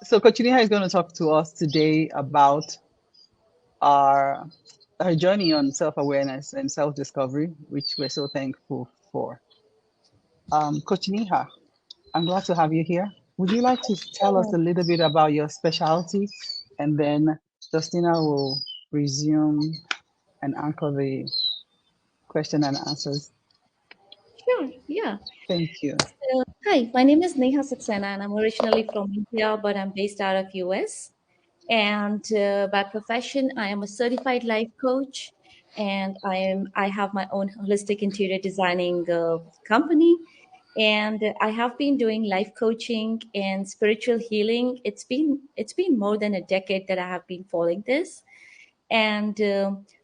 So Coach Neha is going to talk to us today about our her journey on self-awareness and self-discovery, which we're so thankful for. Coach Neha, I'm glad to have you here. Would you like to tell us a little bit about your specialty, and then Justina will resume and anchor the question and answers. Sure, yeah. Thank you. Hi, my name is Neha Saxena, and I'm originally from India, but I'm based out of US. And by profession, I am a certified life coach, and I have my own holistic interior designing company. And I have been doing life coaching and spiritual healing. It's been more than a decade that I have been following this, and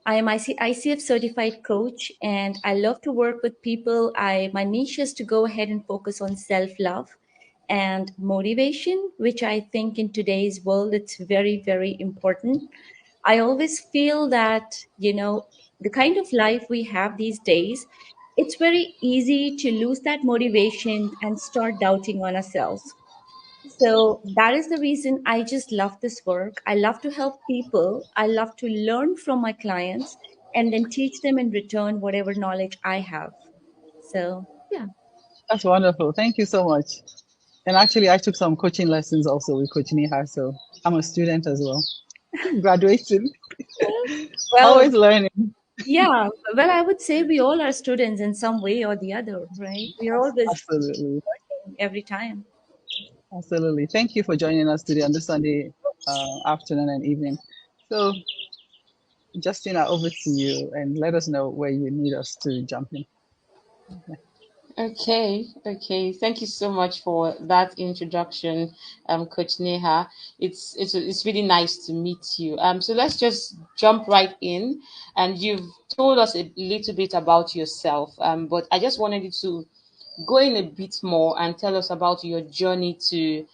I am ICF certified coach, and I love to work with people. My niche is to go ahead and focus on self love and motivation, which I think in today's world it's very very important. I always feel that the kind of life we have these days, it's very easy to lose that motivation and start doubting on ourselves. So that is the reason I just love this work. I love to help people. I love to learn from my clients and then teach them in return whatever knowledge I have. So, yeah. That's wonderful. Thank you so much. And actually, I took some coaching lessons also with Coach Neha, so I'm a student as well. Graduating, Well, always learning. yeah. Well, I would say we all are students in some way or the other, right? We are always Absolutely. learning every time. Absolutely. Thank you for joining us today on this Sunday afternoon and evening. So, Justina, over to you and let us know where you need us to jump in. Okay. Thank you so much for that introduction, Coach Neha. It's really nice to meet you. So let's just jump right in. And you've told us a little bit about yourself. But I just wanted you to go in a bit more and tell us about your journey to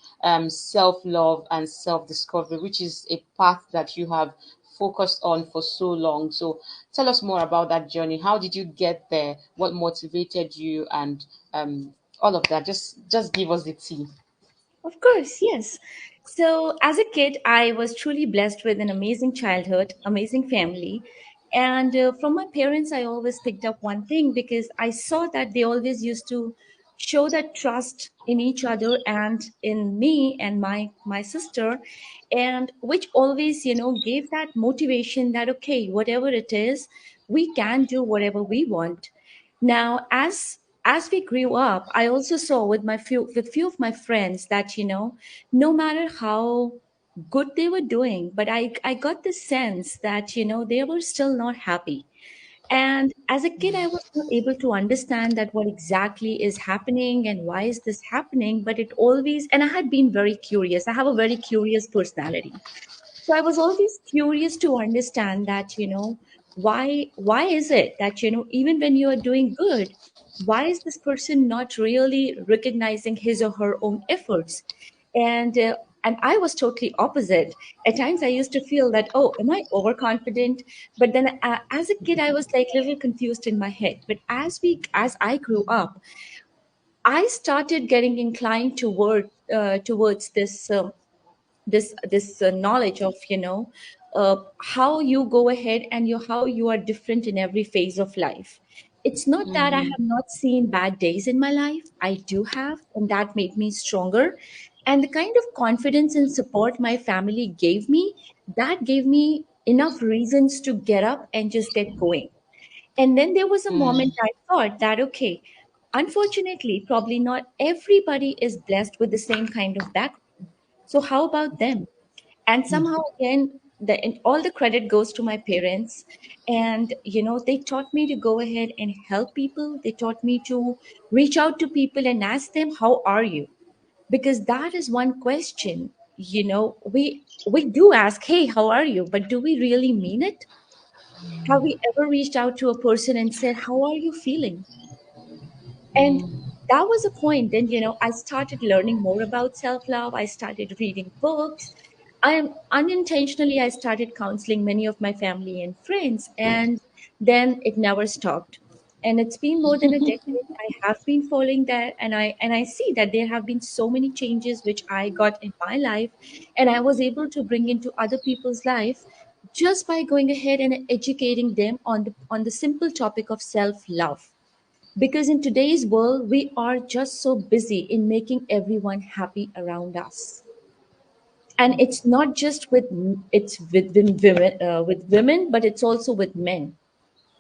self-love and self-discovery, which is a path that you have focused on for so long. So tell us more about that journey. How did you get there? What motivated you, and all of that? Just give us the tea. Of course, yes. So, as a kid, I was truly blessed with an amazing childhood, amazing family. And from my parents, I always picked up one thing because I saw that they always used to show that trust in each other and in me and my sister, and which always gave that motivation that okay, whatever it is, we can do whatever we want. Now, as we grew up, I also saw with few of my friends that no matter how good they were doing, but I got the sense that they were still not happy. And as a kid, I was not able to understand that what exactly is happening and why is this happening. But it always, and I had been very curious. I have a very curious personality. So I was always curious to understand that why is it that even when you are doing good, why is this person not really recognizing his or her own efforts? And I was totally opposite. At times I used to feel that, oh, am I overconfident? But then as a kid I was like a little confused in my head. But as I grew up, I started getting inclined towards this knowledge of how you go ahead and how you are different in every phase of life. It's not that I have not seen bad days in my life. I do have, and that made me stronger. And the kind of confidence and support my family gave me, that gave me enough reasons to get up and just get going. And then there was a moment I thought that, okay, unfortunately, probably not everybody is blessed with the same kind of background. So, how about them? And somehow, again, and all the credit goes to my parents. And, they taught me to go ahead and help people. They taught me to reach out to people and ask them, how are you? Because that is one question. We do ask, hey, how are you? But do we really mean it? Have we ever reached out to a person and said, how are you feeling? And that was a point. Then, I started learning more about self love. I started reading books. I started counseling many of my family and friends. And then it never stopped. And it's been more than a decade. I have been following that, and I see that there have been so many changes which I got in my life, and I was able to bring into other people's life just by going ahead and educating them on the simple topic of self love. Because in today's world, we are just so busy in making everyone happy around us. And it's not just it's with women, but it's also with men.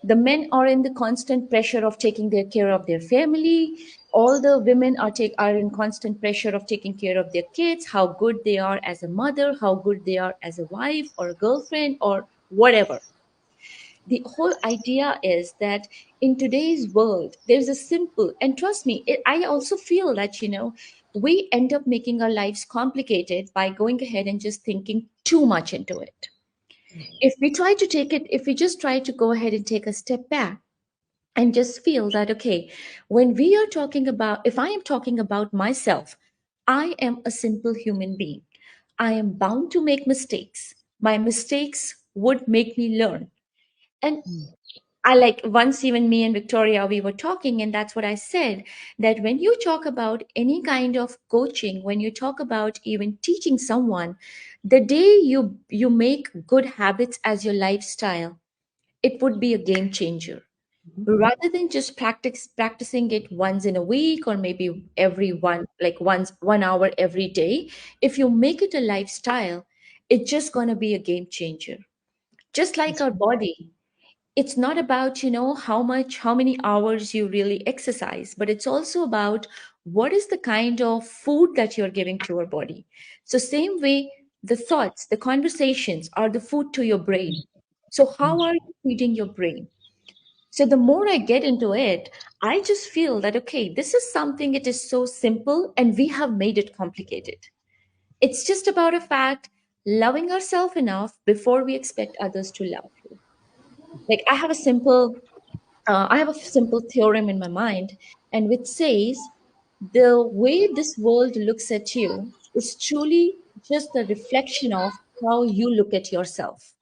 The men are in the constant pressure of taking their care of their family. All the women are in constant pressure of taking care of their kids, how good they are as a mother, how good they are as a wife or a girlfriend or whatever. The whole idea is that in today's world there's a simple, and trust me, I also feel that we end up making our lives complicated by going ahead and just thinking too much into it. If we just try to go ahead and take a step back and just feel that, okay, when we are talking about, if I am talking about myself, I am a simple human being. I am bound to make mistakes. My mistakes would make me learn. And I, like, once even me and Victoria, we were talking, and that's what I said, that when you talk about any kind of coaching, when you talk about even teaching someone, the day you make good habits as your lifestyle, it would be a game changer. Rather than just practicing it once in a week or maybe every once 1 hour every day, if you make it a lifestyle, it's just going to be a game changer. Just like our body, it's not about how many hours you really exercise, but it's also about what is the kind of food that you're giving to your body. So same way, the thoughts, the conversations are the food to your brain. So how are you feeding your brain? So the more I get into it, I just feel that, okay, this is something, it is so simple and we have made it complicated. It's just about a fact, loving ourselves enough before we expect others to love you. Like, I have a simple theorem in my mind, and which says the way this world looks at you is truly just a reflection of how you look at yourself.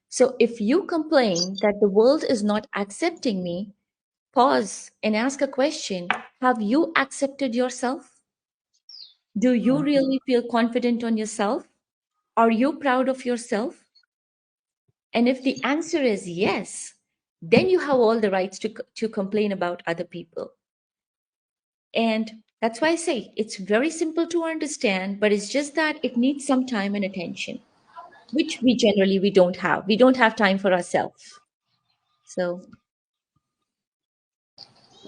So if you complain that the world is not accepting me, pause and ask a question. Have you accepted yourself? Do you really feel confident on yourself? Are you proud of yourself? And if the answer is yes, then you have all the rights to complain about other people. And that's why I say it's very simple to understand, but it's just that it needs some time and attention, which we don't have. We don't have time for ourselves. So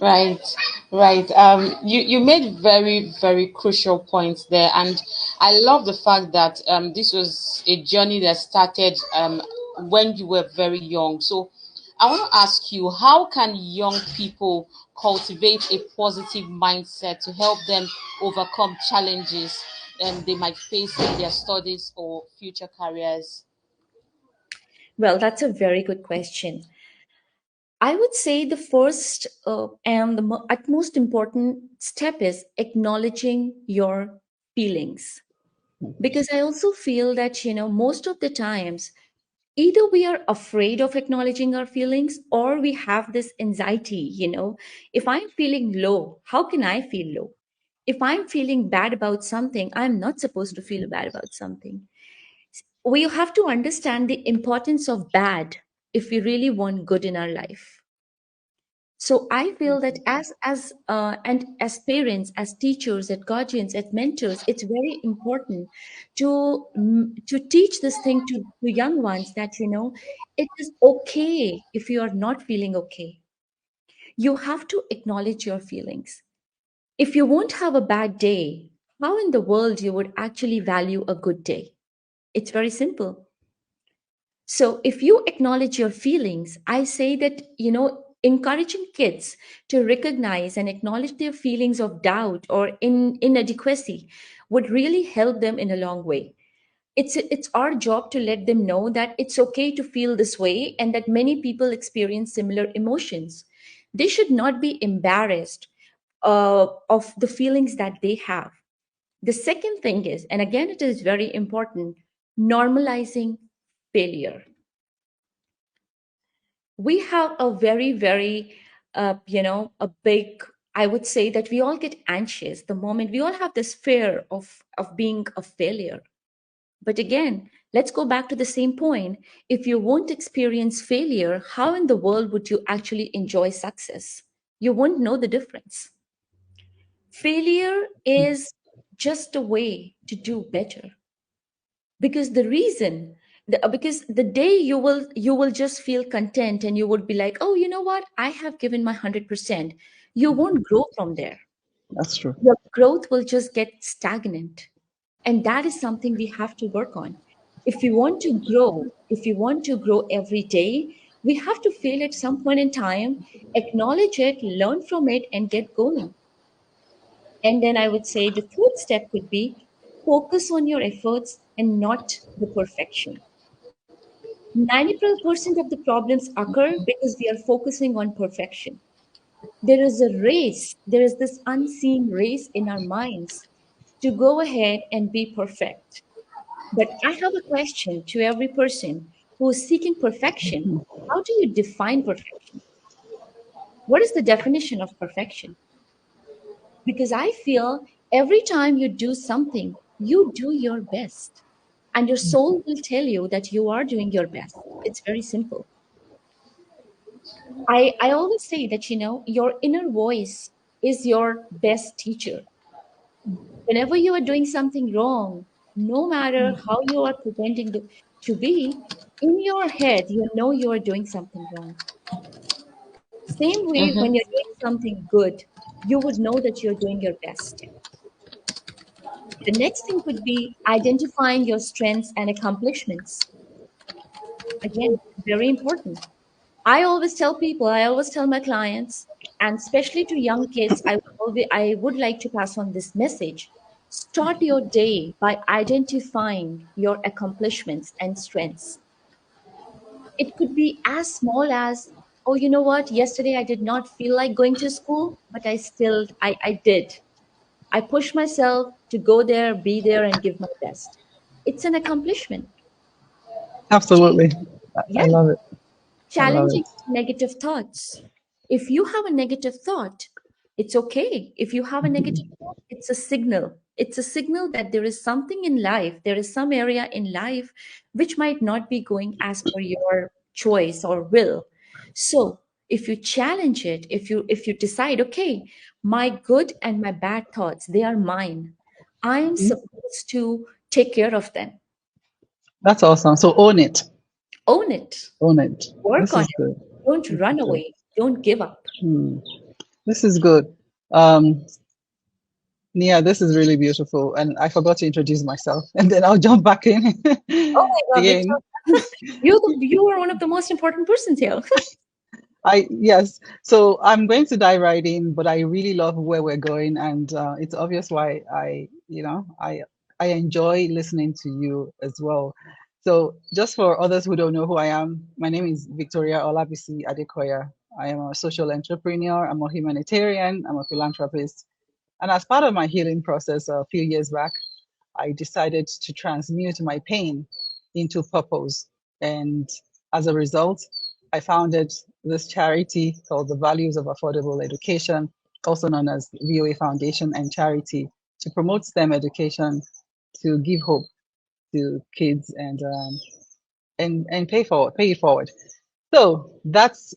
Right, right. You made very, very crucial points there, and I love the fact that this was a journey that started when you were very young. So, I want to ask you, how can young people cultivate a positive mindset to help them overcome challenges they might face in their studies or future careers? well, that's a very good question. I would say the first and the utmost important step is acknowledging your feelings. Because I also feel that, most of the times, either we are afraid of acknowledging our feelings or we have this anxiety. If I'm feeling low, how can I feel low? If I'm feeling bad about something, I'm not supposed to feel bad about something. We have to understand the importance of bad if we really want good in our life. So I feel that and as parents, as teachers, as guardians, as mentors, it's very important to teach this thing to young ones that it is okay if you are not feeling okay. You have to acknowledge your feelings. If you won't have a bad day, how in the world you would actually value a good day? It's very simple. So if you acknowledge your feelings, I say that, encouraging kids to recognize and acknowledge their feelings of doubt or inadequacy would really help them in a long way. It's our job to let them know that it's okay to feel this way and that many people experience similar emotions. They should not be embarrassed of the feelings that they have. The second thing is, and again, it is very important, normalizing failure. We have a very, very, a big, I would say that we all get anxious the moment we all have this fear of being a failure. But again, let's go back to the same point. If you won't experience failure, how in the world would you actually enjoy success? You won't know the difference. Failure is just a way to do better, because because the day you will just feel content and you would be like, oh, you know what, I have given my 100%, you won't grow from there. That's true. Your growth will just get stagnant, and that is something we have to work on. If we want to grow every day, we have to fail at some point in time, acknowledge it, learn from it, and get going. And then I would say the third step could be focus on your efforts and not the perfection. 90% of the problems occur because we are focusing on perfection. There is a race, there is this unseen race in our minds to go ahead and be perfect. But I have a question to every person who is seeking perfection. How do you define perfection? What is the definition of perfection? Because I feel every time you do something, you do your best. And your soul will tell you that you are doing your best. It's very simple. I always say that, your inner voice is your best teacher. Whenever you are doing something wrong, no matter how you are pretending to be, in your head, you know you are doing something wrong. Same way, when you're doing something good, you would know that you're doing your best. The next thing could be identifying your strengths and accomplishments. Again, very important. I always tell my clients, and especially to young kids, I would like to pass on this message. Start your day by identifying your accomplishments and strengths. It could be as small as, oh, you know what? Yesterday I did not feel like going to school, but I did. I pushed myself to go there, be there, and give my best. It's an accomplishment. Change. Absolutely. I Yeah. love it. I love Challenging it. negative thoughts. If you have a negative thought, it's okay. If you have a negative thought, it's a signal. It's a signal that there is something in life, there is some area in life which might not be going as per your choice or will. So, if you challenge it, if you decide, okay, my good and my bad thoughts, they are mine. I am supposed to take care of them. That's awesome. So own it. Own it. Own it. Work This on is it. good. Don't This run is good. away. Don't give up. Hmm. This is good. Um, Nia, this is really beautiful. And I forgot to introduce myself, and then I'll jump back in Oh my God, again. Victoria, you are one of the most important persons here. Yes. So I'm going to dive right in, but I really love where we're going, and it's obvious why I enjoy listening to you as well. So just for others who don't know who I am, my name is Victoria Olabisi Adekoya. I am a social entrepreneur. I'm a humanitarian. I'm a philanthropist. And as part of my healing process a few years back, I decided to transmute my pain into purpose. And as a result, I founded this charity called the Values of Affordable Education, also known as VOA Foundation and Charity, to promote STEM education, to give hope to kids and pay it forward. So that's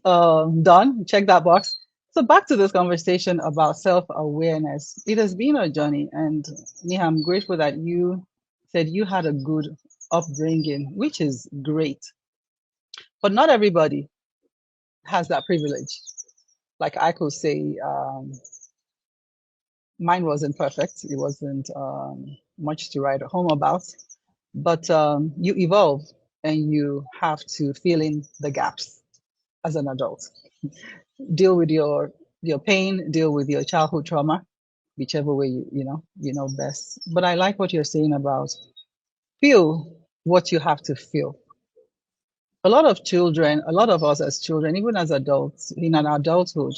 done. Check that box. So back to this conversation about self-awareness. It has been a journey, and Neha, I'm grateful that you said you had a good upbringing, which is great. But not everybody has that privilege. Like I could say, mine wasn't perfect. It wasn't much to write home about. But you evolve, and you have to fill in the gaps as an adult. Deal with your pain, deal with your childhood trauma, whichever way you know best. But I like what you're saying about feel what you have to feel. A lot of children, a lot of us as children, even as adults in an adulthood,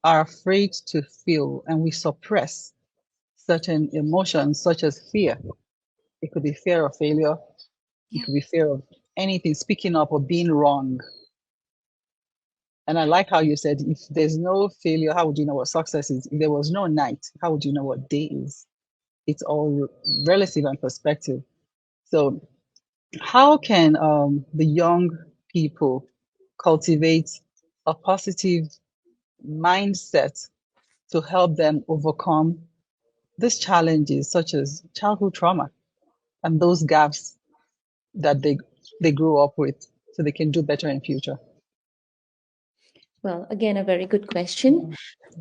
are afraid to feel, and we suppress certain emotions such as fear. It could be fear of failure, it Yeah. could be fear of anything, speaking up or being wrong. And I like how you said, if there's no failure, how would you know what success is? If there was no night, how would you know what day is? It's all relative and perspective. So, how can the young people cultivate a positive mindset to help them overcome these challenges, such as childhood trauma and those gaps that they grew up with, so they can do better in future? Well, again, a very good question.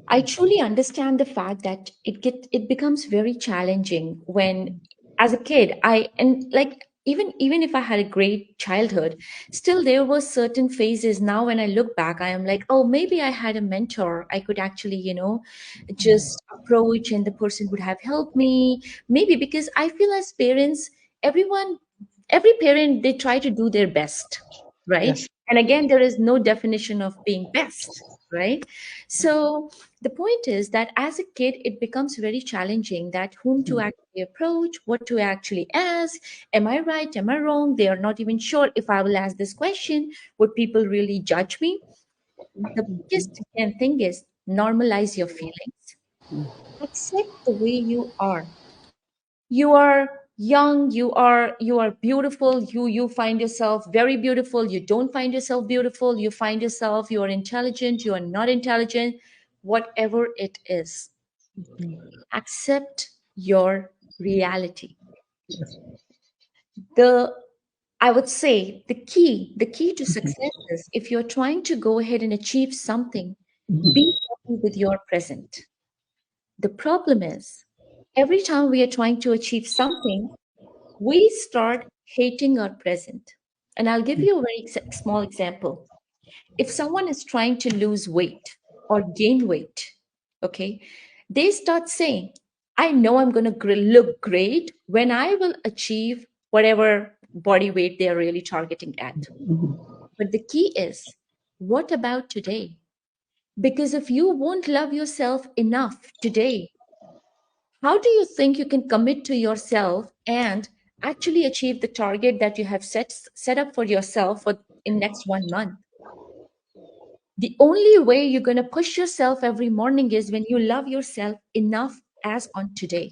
I truly understand the fact that it becomes very challenging when, as a kid, I and like even if I had a great childhood, still there were certain phases. Now when I look back, I am like, oh, maybe I had a mentor I could actually, just approach, and the person would have helped me. Maybe because I feel as parents, everyone, every parent, they try to do their best, right? Yes. And again, there is no definition of being best, right? So the point is that as a kid, it becomes very challenging that whom to actually approach, what to actually ask. Am I right? Am I wrong? They are not even sure if I will ask this question. Would people really judge me? The biggest again thing is normalize your feelings. Accept the way you are. You are young, you are beautiful, you find yourself very beautiful, you don't find yourself beautiful, you find yourself you are intelligent, you are not intelligent, whatever it is, accept your reality. The I would say the key to success is, if you're trying to go ahead and achieve something, be happy with your present. The problem is, every time we are trying to achieve something, we start hating our present. And I'll give you a very small example. If someone is trying to lose weight or gain weight, okay, they start saying, I know I'm going to look great when I will achieve whatever body weight they're really targeting at. But the key is, what about today? Because if you won't love yourself enough today, how do you think you can commit to yourself and actually achieve the target that you have set up for yourself for in next 1 month? The only way you're going to push yourself every morning is when you love yourself enough as on today.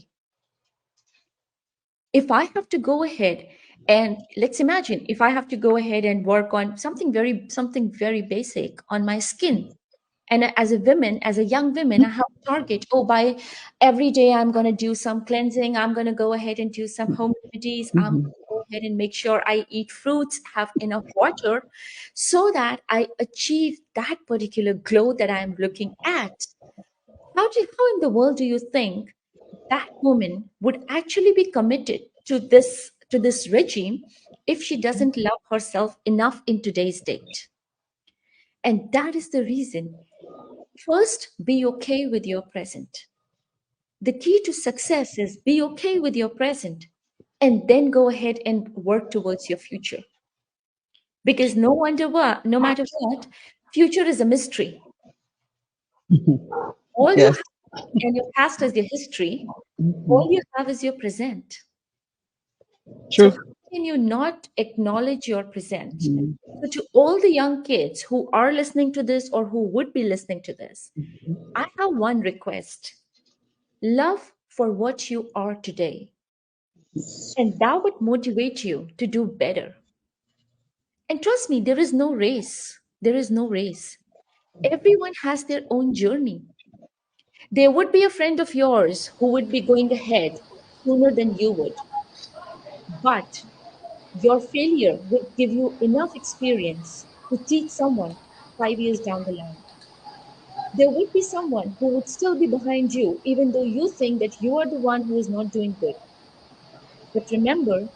If I have to go ahead and let's imagine if I have to go ahead and work on something very basic on my skin, and as a woman, as a young woman, I have a target. Oh, by every day I'm going to do some cleansing, I'm going to go ahead and do some home remedies, I'm going to go ahead and make sure I eat fruits, have enough water, so that I achieve that particular glow that I'm looking at. How in the world do you think that woman would actually be committed to this regime if she doesn't love herself enough in today's date? And that is the reason. First, be okay with your present. The key to success is be okay with your present and then go ahead and work towards your future. Because no matter what, future is a mystery. All you Yes. have and your past is your history, all you have is your present. So True. how can you not acknowledge your present? So to all the young kids who are listening to this or who would be listening to this, I have one request. Love for what you are today, and that would motivate you to do better. And trust me, there is no race. There is no race. Everyone has their own journey. There would be a friend of yours who would be going ahead sooner than you would, but your failure would give you enough experience to teach someone 5 years down the line. There would be someone who would still be behind you, even though you think that you are the one who is not doing good. But remember,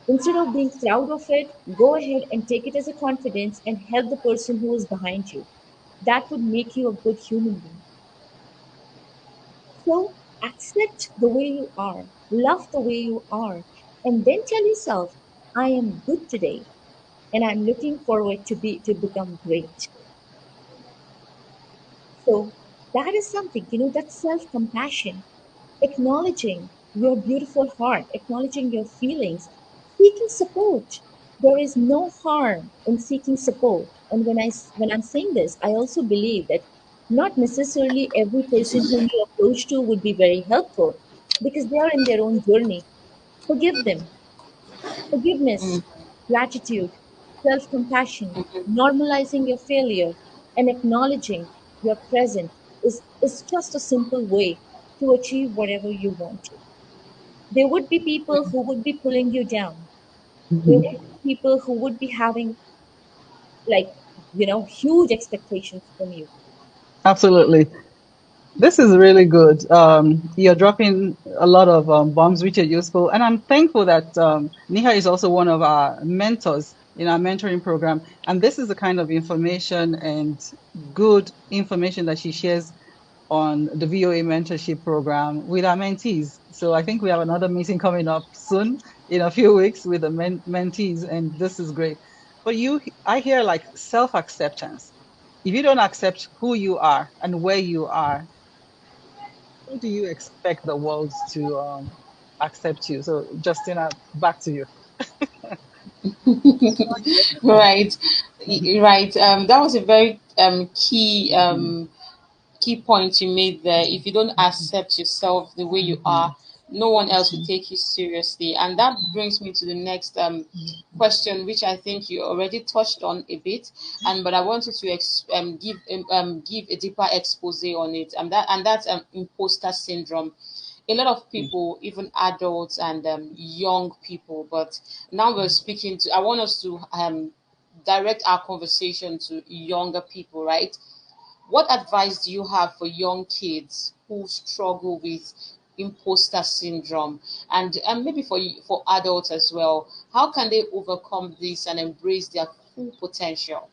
instead of being proud of it, go ahead and take it as a confidence and help the person who is behind you. That would make you a good human being. So accept the way you are, love the way you are, and then tell yourself, I am good today and I'm looking forward to become great. So that is something, that's self-compassion, acknowledging your beautiful heart, acknowledging your feelings, seeking support. There is no harm in seeking support. And when I'm saying this, I also believe that not necessarily every person whom you approach to would be very helpful because they are in their own journey. Forgive them. Forgiveness, gratitude, self compassion, normalizing your failure, and acknowledging your present is just a simple way to achieve whatever you want to. There would be people who would be pulling you down. There would be people who would be having, like, huge expectations from you. Absolutely. This is really good. You're dropping a lot of bombs which are useful. And I'm thankful that Neha is also one of our mentors in our mentoring program. And this is the kind of information and good information that she shares on the VOA mentorship program with our mentees. So I think we have another meeting coming up soon in a few weeks with the mentees, and this is great. But I hear like self-acceptance. If you don't accept who you are and where you are, how do you expect the world to accept you? So, Justina, back to you. Right, right. That was a very key point you made there. If you don't accept yourself the way you are, no one else will take you seriously. And that brings me to the next question, which I think you already touched on a bit, and but I wanted to give a deeper expose on it, and that's imposter syndrome. A lot of people, even adults and young people, but now we're speaking to. I want us to direct our conversation to younger people, right? What advice do you have for young kids who struggle with imposter syndrome, and maybe for adults as well? How can they overcome this and embrace their full potential?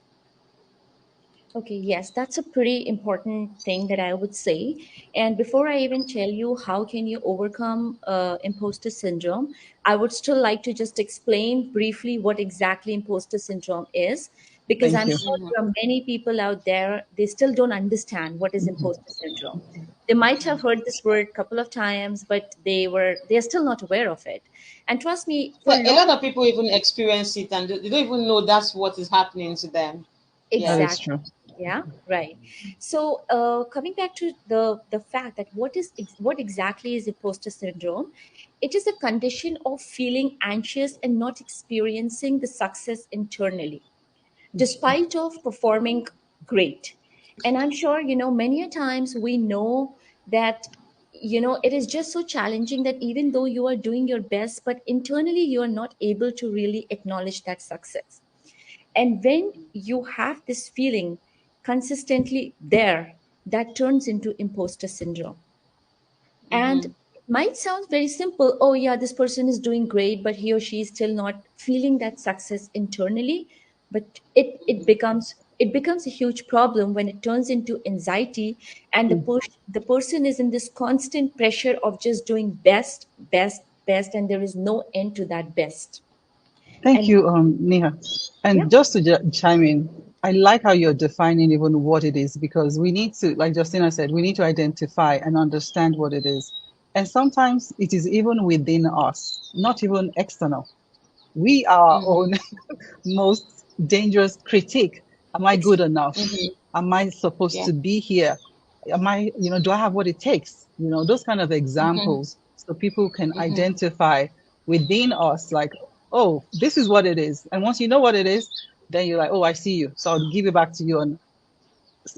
Okay, yes, that's a pretty important thing that I would say. And before I even tell you how can you overcome imposter syndrome, I would still like to just explain briefly what exactly imposter syndrome is, because Thank I'm you. sure there are many people out there, they still don't understand what is imposter syndrome. They might have heard this word a couple of times, but they're still not aware of it. And trust me, for A lot long. of people even experience it and they don't even know that's what is happening to them. That Yeah. is Exactly. true. Yeah, right. So, coming back to the fact that what exactly is imposter syndrome? It is a condition of feeling anxious and not experiencing the success internally, despite of performing great. And I'm sure many a times we know that it is just so challenging that even though you are doing your best, but internally you are not able to really acknowledge that success. And when you have this feeling consistently there, that turns into imposter syndrome. And Mm-hmm. it might sound very simple. Oh, yeah, this person is doing great, but he or she is still not feeling that success internally. But it becomes a huge problem when it turns into anxiety, and the person is in this constant pressure of just doing best, best, best, and there is no end to that best. Thank And you, Neha. yeah, And just to chime in, I like how you're defining even what it is because we need to, like Justina said, we need to identify and understand what it is. And sometimes it is even within us, not even external. We are our Mm-hmm. own most dangerous critique. Am I good enough? Mm-hmm. Am I supposed Yeah. to be here? Am I, do I have what it takes? Those kind of Mm-hmm. examples so people can Mm-hmm. identify within us, like, oh, this is what it is. And once you know what it is, then you're like, oh, I see you. So I'll give it back to you and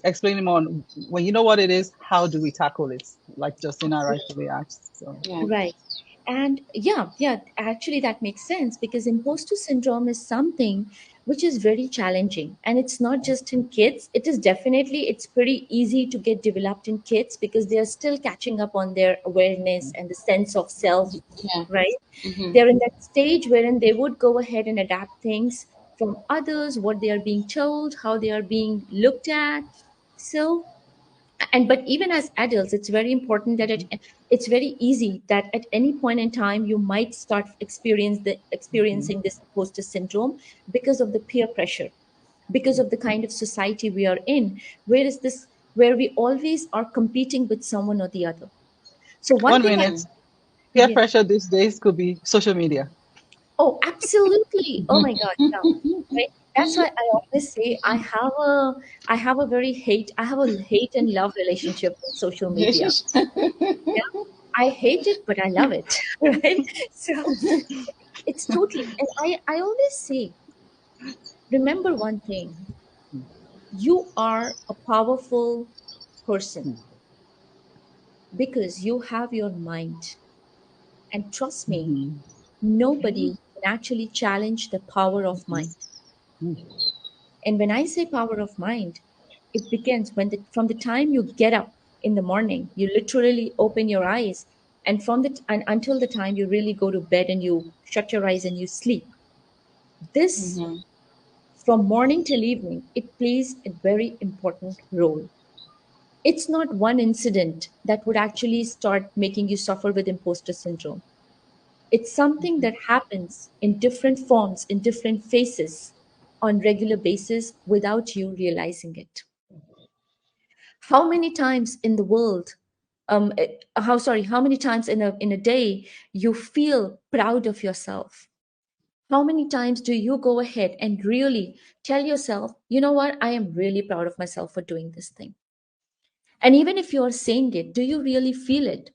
explain more on when you know what it is, how do we tackle it? Like Justina absolutely. rightfully asked. So Yeah. Right. And yeah, yeah, actually, that makes sense because imposter syndrome is something which is very challenging. And it's not just in kids. It is definitely, it's pretty easy to get developed in kids because they are still catching up on their awareness and the sense of self, Yeah. right? Mm-hmm. They're in that stage wherein they would go ahead and adapt things from others, what they are being told, how they are being looked at. So, and but even as adults, it's very important that it's very easy that at any point in time you might start experiencing this imposter syndrome because of the peer pressure, because of the kind of society we are in, where we always are competing with someone or the other. So one one thing I minute, peer yes. pressure these days could be social media. Oh, absolutely. Oh my God. Yeah. Right. That's why I always say I have a very hate I have a hate and love relationship with social media. Yeah. I hate it, but I love it. Right. So it's totally, and I always say, remember one thing, you are a powerful person because you have your mind. And trust me, Mhm. nobody can actually challenge the power of mind. And when I say power of mind, it begins from the time you get up in the morning, you literally open your eyes, and and until the time you really go to bed and you shut your eyes and you sleep. This, Mm-hmm. from morning till evening, it plays a very important role. It's not one incident that would actually start making you suffer with imposter syndrome. It's something that happens in different forms, in different phases, on regular basis without you realizing it. How many times in the world, how many times in a day you feel proud of yourself? How many times do you go ahead and really tell yourself, you know what, I am really proud of myself for doing this thing? And even if you're saying it, do you really feel it?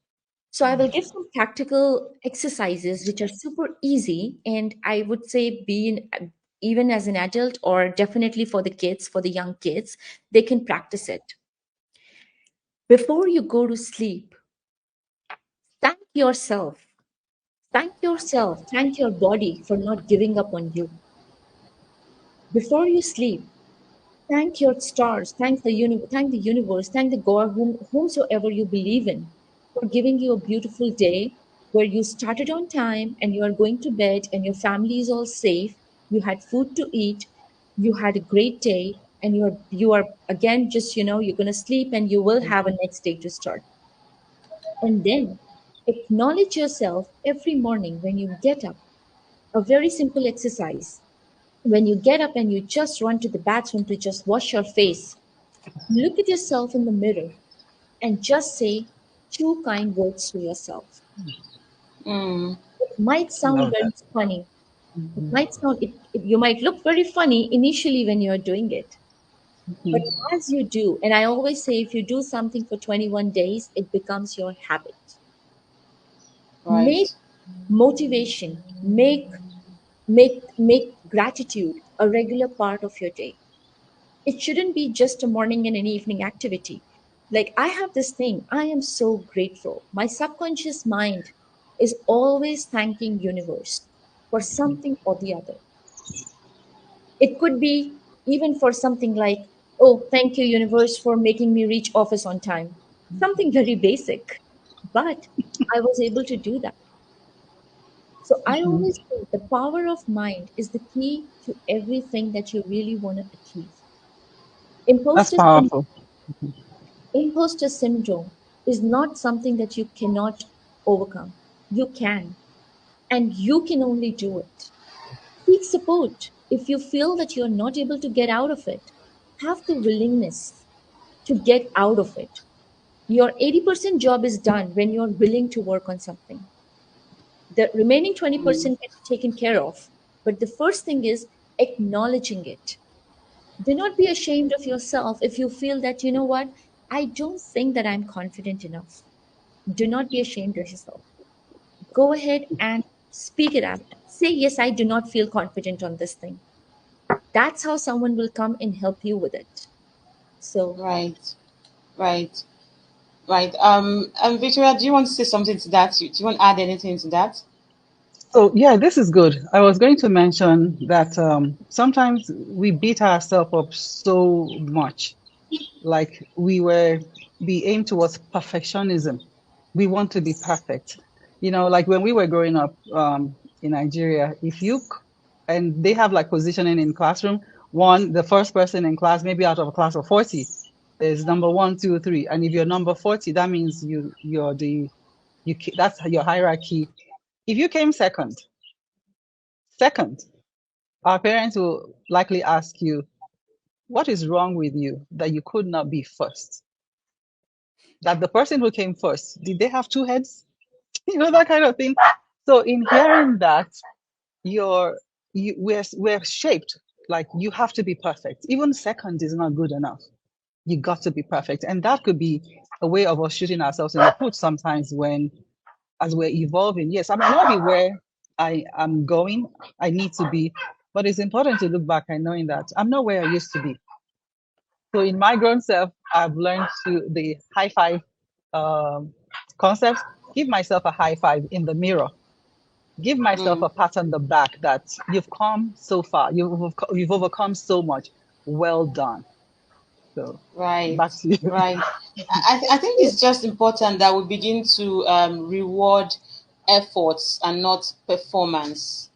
So I will give some practical exercises which are super easy, and I would say even as an adult or definitely for the kids, for the young kids, they can practice it. Before you go to sleep, thank yourself. Thank yourself. Thank your body for not giving up on you. Before you sleep, thank your stars, thank the universe, thank the God, whomsoever you believe in, for giving you a beautiful day where you started on time and you are going to bed and your family is all safe. You had food to eat, you had a great day, and you are again just you're gonna sleep and you will have a next day to start. And then acknowledge yourself every morning when you get up. A very simple exercise. When you get up and you just run to the bathroom to just wash your face, look at yourself in the mirror and just say two kind words to yourself. Mm. It might sound Love very that. funny. You might look very funny initially when you're doing it. But as you do, and I always say if you do something for 21 days, it becomes your habit. Make Right. motivation, make gratitude a regular part of your day. It shouldn't be just a morning and an evening activity. Like I have this thing, I am so grateful. My subconscious mind is always thanking universe for something or the other. It could be even for something like, oh, thank you universe for making me reach office on time. Something very basic. But I was able to do that. So I always think the power of mind is the key to everything that you really want to achieve. That's Imposter syndrome powerful. Imposter syndrome is not something that you cannot overcome. You can, and you can only do it. Seek support if you feel that you're not able to get out of it. Have the willingness to get out of it. Your 80% job is done when you're willing to work on something. The remaining Mm. 20% can be taken care of. But the first thing is acknowledging it. Do not be ashamed of yourself if you feel that, you know what, I don't think that I'm confident enough. Do not be ashamed of yourself. Go ahead and speak it out. Say, yes, I do not feel confident on this thing. That's how someone will come and help you with it. So, Right. Right. Right. Victoria, do you want to say something to that? Do you want to add anything to that? So yeah, this is good. I was going to mention that sometimes we beat ourselves up so much, like we aim towards perfectionism. We want to be perfect. Like when we were growing up in Nigeria, and they have like positioning in classroom, the first person in class, maybe out of a class of 40, is number one, two, three. And if you're number 40, that means that's your hierarchy. If you came second, our parents will likely ask you, what is wrong with you that you could not be first? That the person who came first, did they have two heads? That kind of thing. So in hearing that, you're we're shaped like you have to be perfect. Even second is not good enough. You got to be perfect, and that could be a way of us shooting ourselves in the foot sometimes when, as we're evolving. Yes, I might not be where I am going, I need to be, but it's important to look back and knowing that I'm not where I used to be. So in my grown self, I've learned to the high five um, concept. Give myself a high five in the mirror. Give myself Mm. a pat on the back that you've come so far. You've overcome so much. Well done. So Right, back to you. right. I think it's just important that we begin to reward efforts and not performance.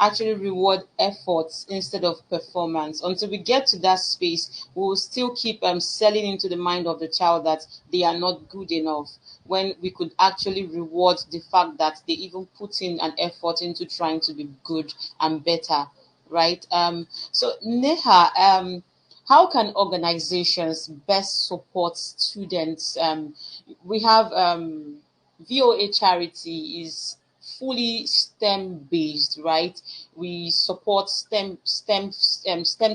Actually, reward efforts instead of performance. Until we get to that space, we will still keep selling into the mind of the child that they are not good enough. When we could actually reward the fact that they even put in an effort into trying to be good and better, right? So Neha, how can organizations best support students? We have VOA Charity is fully STEM based, right? We support STEM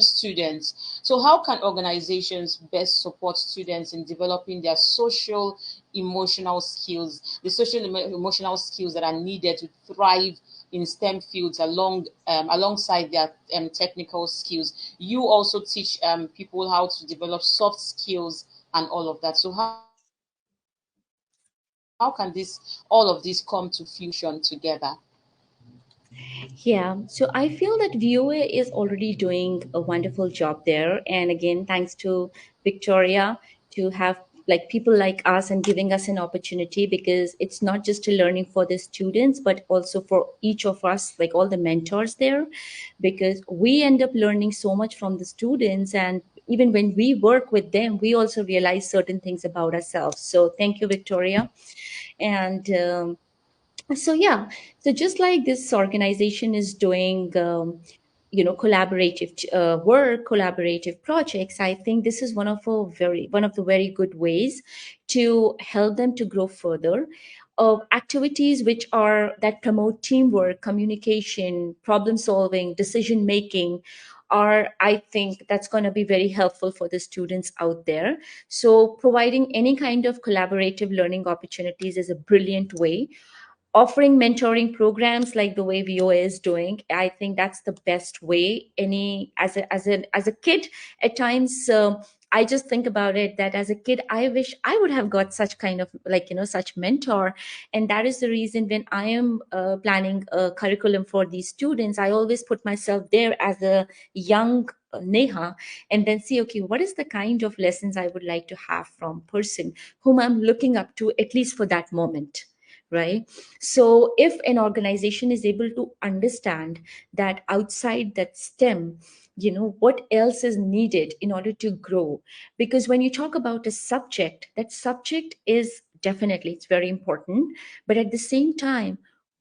students. So how can organizations best support students in developing their social emotional skills, the emotional skills that are needed to thrive in STEM fields alongside their technical skills? You also teach people how to develop soft skills and all of that. So how can this all of this come to fusion together? Yeah, so I feel that VOA is already doing a wonderful job there. And again, thanks to Victoria to have like people like us and giving us an opportunity, because it's not just a learning for the students, but also for each of us, like all the mentors there, because we end up learning so much from the students. And even when we work with them, we also realize certain things about ourselves. So thank you, Victoria. And so yeah, so just like this organization is doing collaborative work, collaborative projects, I think this is one of the very good ways to help them to grow further. Activities which are that promote teamwork, communication, problem solving, decision making are, I think that's going to be very helpful for the students out there. So providing any kind of collaborative learning opportunities is a brilliant way. Offering mentoring programs like the way VOA is doing, I think that's the best way. Any as a kid, at times, I just think about it that as a kid, I wish I would have got such kind of such mentor. And that is the reason when I am planning a curriculum for these students, I always put myself there as a young Neha, and then see, okay, what is the kind of lessons I would like to have from person whom I'm looking up to, at least for that moment, right? So if an organization is able to understand that outside that STEM, what else is needed in order to grow? Because when you talk about a subject, that subject is definitely, it's very important, but at the same time,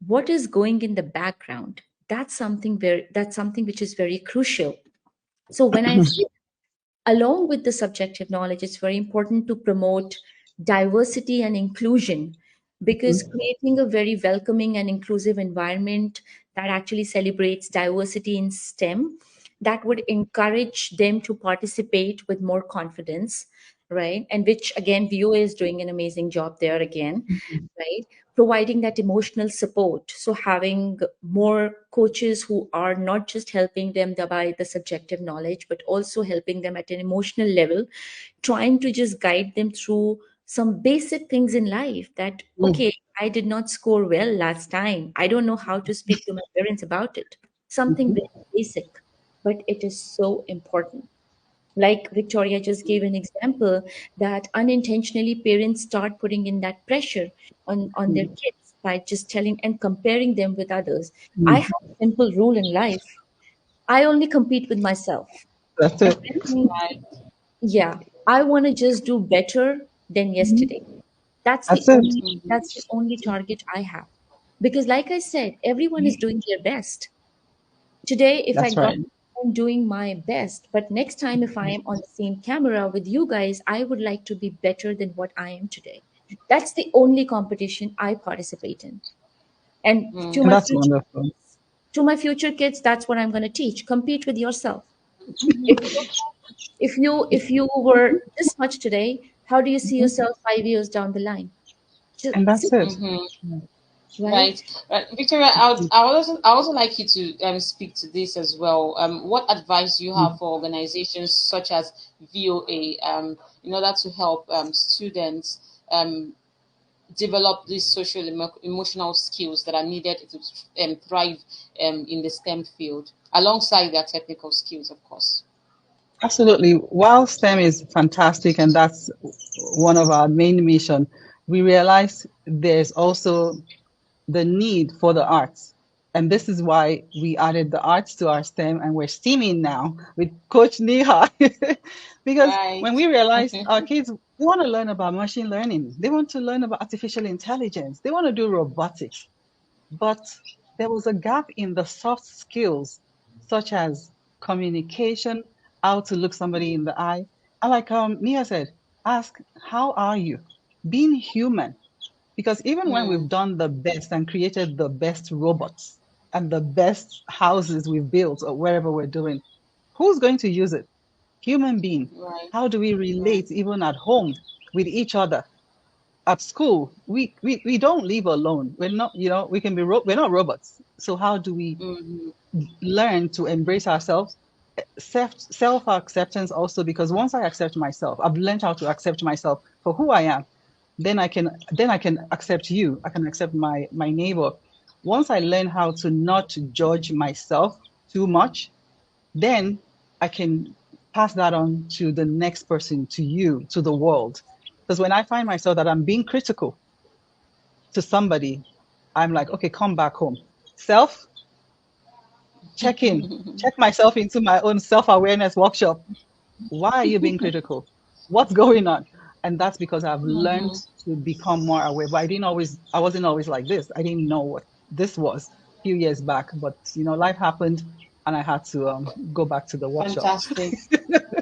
what is going in the background? That's something which is very crucial. So when I say, along with the subjective knowledge, it's very important to promote diversity and inclusion, because creating a very welcoming and inclusive environment that actually celebrates diversity in STEM, that would encourage them to participate with more confidence, right? And which again, VOA is doing an amazing job there again, right? Providing that emotional support. So having more coaches who are not just helping them by the subjective knowledge, but also helping them at an emotional level, trying to just guide them through some basic things in life that, Mm. okay, I did not score well last time. I don't know how to speak to my parents about it. Something Mhm. very basic, but it is so important. Like Victoria just gave an example, that unintentionally parents start putting in that pressure on their Mm. kids by just telling and comparing them with others. I Mm. have a simple rule in life: I only compete with myself. That's And it. I think, Right. yeah, I want to just do better than Mhm. yesterday. That's the That's it. only Mhm. that's the only target I have. Because like I said, everyone is doing their best. Today, if I That's got, right. I'm doing my best. But next time, if I am on the same camera with you guys, I would like to be better than what I am today. That's the only competition I participate in. And to Mm. And my that's future, wonderful. To my future kids, that's what I'm going to teach. Compete with yourself. If you if you were this much today, how do you see Mhm. yourself 5 years down the line? Just And that's it. Mm-hmm. right. Right. Victoria, I would also like you to speak to this as well. What advice do you have for organizations such as VOA in order to help students develop these social emotional skills that are needed to thrive in the STEM field, alongside their technical skills, of course. Absolutely. While STEM is fantastic and that's one of our main mission, we realize there's also the need for the arts. And this is why we added the arts to our STEM and we're STEAMing now with Coach Neha. Because Right. when we realized our kids they want to learn about machine learning, they want to learn about artificial intelligence, they want to do robotics, but there was a gap in the soft skills, such as communication, how to look somebody in the eye. And like Mia said, ask, how are you? Being human. Because even when Mm, we've done the best and created the best robots and the best houses we've built or wherever we're doing, who's going to use it? Human being. right. How do we Right. relate even at home with each other? At school, we don't live alone. We're not, we can be, we're not robots. So how do we Mm-hmm. learn to embrace ourselves? Self acceptance also, because once I accept myself, I've learned how to accept myself for who I am. Then I can accept you. I can accept my neighbor. Once I learn how to not judge myself too much, then I can pass that on to the next person, to you, to the world. Because when I find myself that I'm being critical to somebody, I'm like, okay, come back home. Self, check in, check myself into my own self-awareness workshop. Why are you being critical? What's going on? And that's because I've learned Mm-hmm. to become more aware. But I wasn't always like this. I didn't know what this was a few years back. But life happened and I had to go back to the workshop. Fantastic.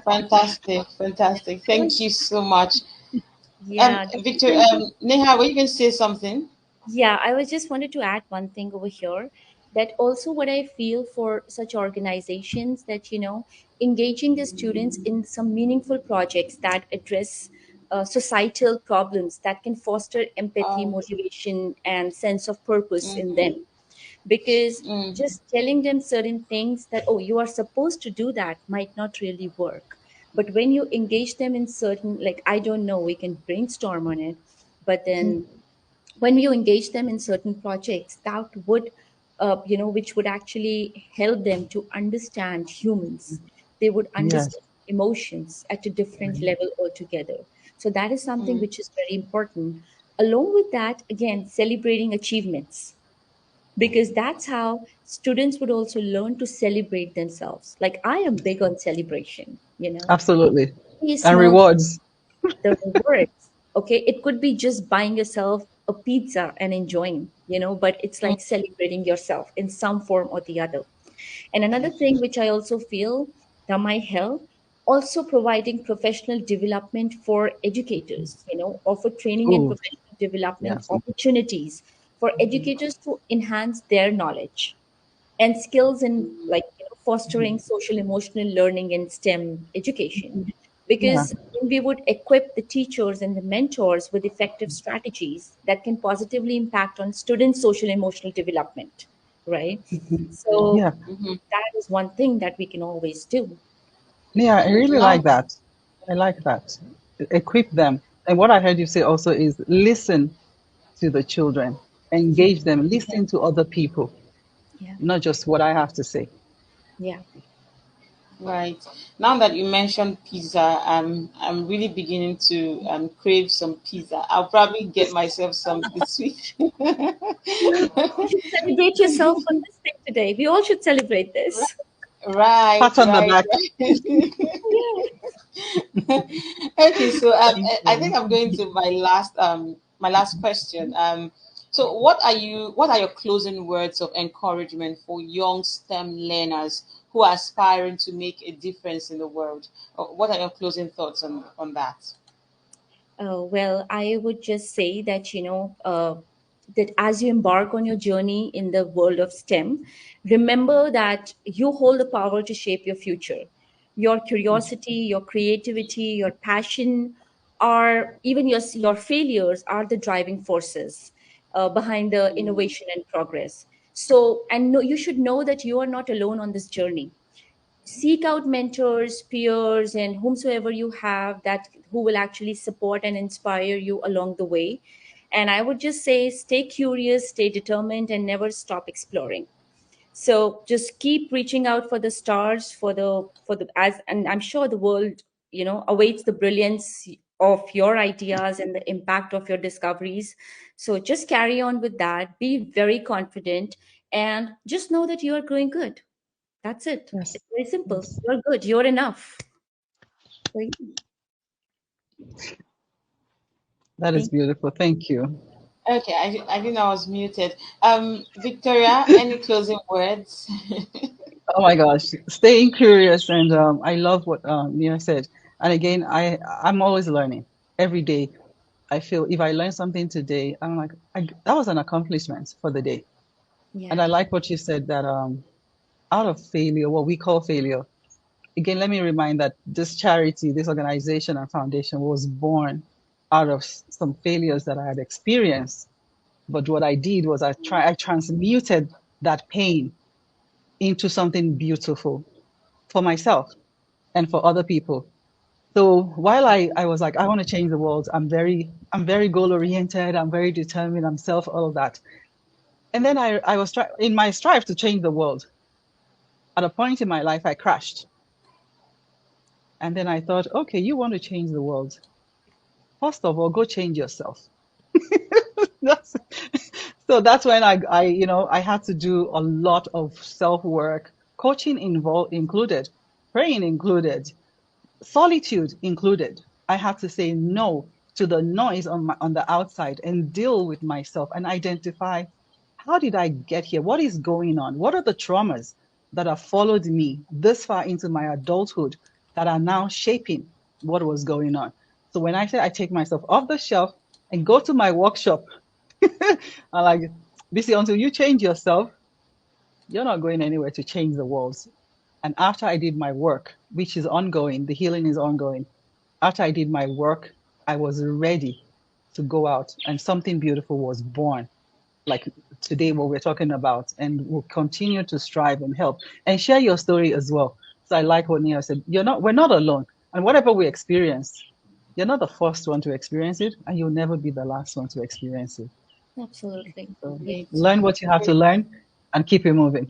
Fantastic. Fantastic. Thank you so much. Yeah, that's the Victor, thing. Neha, were you going to say something? Yeah, I was just wanted to add one thing over here, that also what I feel for such organizations, that engaging the students in some meaningful projects that address societal problems that can foster empathy, Um, motivation, and sense of purpose in mm-hmm. them. Because Mm-hmm. just telling them certain things that, oh, you are supposed to do that, might not really work. But when you engage them in certain, like, I don't know, we can brainstorm on it, but then when you engage them in certain projects that would which would actually help them to understand humans, they would Yes. understand emotions at a different level altogether. So that is something Mm, which is very important. Along with that, again, celebrating achievements, because that's how students would also learn to celebrate themselves. Like, I am big on celebration, Absolutely. very And small, rewards. the rewards. Okay, it could be just buying yourself a pizza and enjoying, but it's mm, like celebrating yourself in some form or the other. And another thing which I also feel that might help, also providing professional development for educators, offer training and Oh, professional development yes. opportunities for educators to enhance their knowledge and skills in, like, fostering social emotional learning in STEM education. Yeah. Because when we would equip the teachers and the mentors with effective strategies that can positively impact on students social emotional development, right? So Yeah. mm-hmm. that is one thing that we can always do. Yeah, I Mm. really like Now, that. I like that. Equip them. And what I heard you say also is listen to the children, engage them, listen to other people, Yeah, not just what I have to say. yeah. right. Now that you mentioned pizza, I'm really beginning to crave some pizza. I'll probably get myself some this week. You should celebrate yourself on this thing today. We all should celebrate this. Right, Pat on the right, back. right. Yeah. Okay, so Thank I think you. I'm going to my last question. So what are your closing words of encouragement for young STEM learners who are aspiring to make a difference in the world? What are your closing thoughts on that? Well, I would just say that, that as you embark on your journey in the world of STEM, remember that you hold the power to shape your future. Your curiosity, your creativity, your passion, are even your failures are the driving forces behind the innovation and progress. So, and no, you should know that you are not alone on this journey. Seek out mentors, peers, and whomsoever you have that who will actually support and inspire you along the way. And I would just say stay curious, stay determined, and never stop exploring. So just keep reaching out for the stars, for the as, and I'm sure the world, awaits the brilliance of your ideas and the impact of your discoveries. So just carry on with that, be very confident, and just know that you are growing good. That's it. Yes. It's very simple. Yes. You're good. You're enough. So, yeah, That is thank beautiful. Thank you. Okay, I think I was muted. Victoria, any closing words? Oh my gosh, staying curious, and I love what Neha said. And again, I'm always learning every day. I feel if I learn something today, I'm like, that was an accomplishment for the day. yeah. And I like what you said that out of failure, what we call failure. Again, let me remind that this charity, this organization and foundation was born out of some failures that I had experienced. But what I did was I transmuted that pain into something beautiful for myself and for other people. So while I was like, I want to change the world, I'm very goal oriented, I'm very determined, I'm self, all of that. And then I was in my strive to change the world. At a point in my life, I crashed. And then I thought, okay, you want to change the world. First of all, go change yourself. That's, so that's when I had to do a lot of self work, coaching involved included, praying included, solitude included. I have to say no to the noise on the outside and deal with myself and identify, how did I get here? What is going on? What are the traumas that have followed me this far into my adulthood that are now shaping what was going on? So when I say I take myself off the shelf and go to my workshop, I'm like, BC, until you change yourself, you're not going anywhere to change the world. And after I did my work, which is ongoing, the healing is ongoing. After I did my work, I was ready to go out, and something beautiful was born. Like today, what we're talking about, and we'll continue to strive and help and share your story as well. So I like what Neha said. We're not alone. And whatever we experience, you're not the first one to experience it, and you'll never be the last one to experience it. Absolutely. So Great. learn what you have to learn and keep it moving.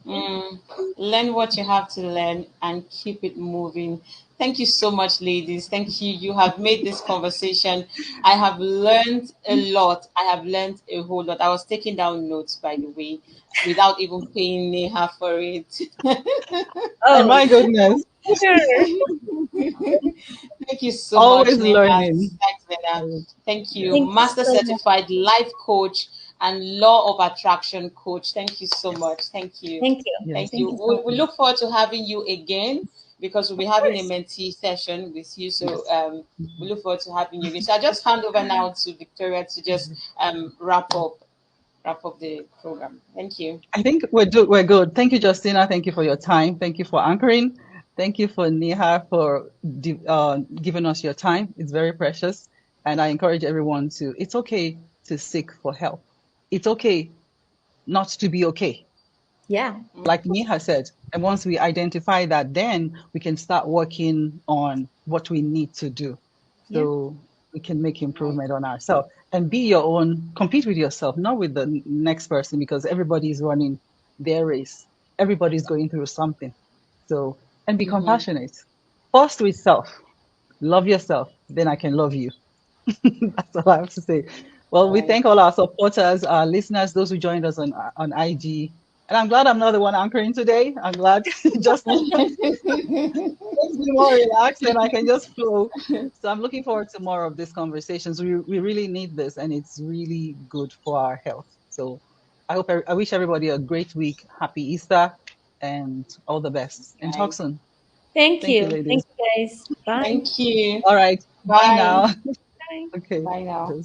Mm, learn what you have to learn and keep it moving. Thank you so much, ladies. Thank you. You have made this conversation. I have learned a lot. I have learned a whole lot. I was taking down notes, by the way, without even paying Neha for it. And Oh, my goodness, sure. Thank you so much, always Neha. learning. Thanks, Neha. Thank you. Thank you Master so much. certified life coach and law of attraction coach. Thank you so much. Thank you. Thank you. Thank Yes. Thank you. you so We much. look forward to having you again because we'll be Of having a course. mentee session with you. So Yes. we look forward to having you again. So I just hand over now to Victoria to just wrap up the program. Thank you. I think we're good. Thank you, Justina. Thank you for your time. Thank you for anchoring. Thank you for Neha for giving us your time. It's very precious. And I encourage everyone it's okay to seek for help. It's okay not to be okay. Yeah. Like Neha said, and once we identify that, then we can start working on what we need to do. Yeah. So we can make Right. improvement on ourselves and be your own, compete with yourself, not with the next person, because everybody's running their race. Everybody's going through something. So, and be Mm-hmm. compassionate. First with self, love yourself, then I can love you. That's all I have to say. Well, we Right. thank all our supporters, our listeners, those who joined us on IG. And I'm glad I'm not the one anchoring today. I'm glad just makes me more relaxed and I can just flow. So I'm looking forward to more of these conversations. We really need this and it's really good for our health. So I wish everybody a great week. Happy Easter and all the best. And talk Right. soon. Thank Thank you, you. Thank ladies. you, guys. Bye. Thank you. All right. Bye Bye. now. Bye. Okay. Bye now.